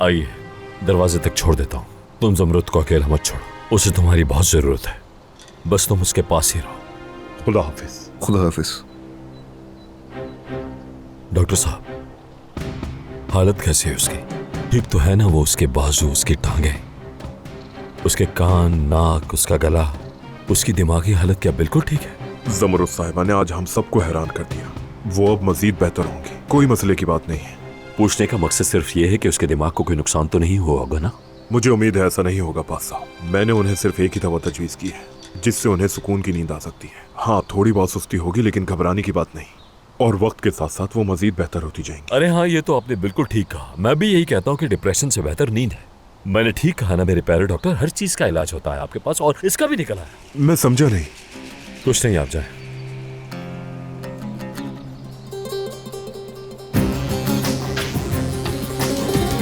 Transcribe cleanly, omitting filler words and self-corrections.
आइए, दरवाजे तक छोड़ देता हूँ। तुम ज़मरुद को अकेला मत छोड़ो, उसे तुम्हारी बहुत ज़रूरत है। बस तुम उसके पास ही रहो। खुदा हाफिज। खुदा हाफिज। डॉक्टर साहब, हालत कैसी है उसकी? ठीक तो है ना? वो उसके बाजू, उसकी टांगें, उसके कान, नाक, उसका गला, उसकी दिमागी हालत क्या बिल्कुल ठीक है? ज़मरुद साहिबा ने आज हम सबको हैरान कर दिया। वो अब मजीद बेहतर होंगी, कोई मसले की बात नहीं है। पूछने का मकसद सिर्फ ये है कि उसके दिमाग को कोई नुकसान तो नहीं हुआ होगा ना? मुझे उम्मीद है ऐसा नहीं होगा पास साहब। मैंने उन्हें सिर्फ एक ही दवा तजवीज़ की है जिससे उन्हें सुकून की नींद आ सकती है। हाँ, थोड़ी बहुत सुस्ती होगी लेकिन घबराने की बात नहीं, और वक्त के साथ साथ वो मजीद बेहतर होती जाएंगी। अरे हाँ, ये तो आपने बिल्कुल ठीक कहा। मैं भी यही कहता हूँ कि डिप्रेशन से बेहतर नींद है। मैंने ठीक कहा ना मेरे प्यारे डॉक्टर? हर चीज का इलाज होता है आपके पास, और इसका भी निकला है। मैं समझा नहीं। कुछ नहीं, आप जाएं।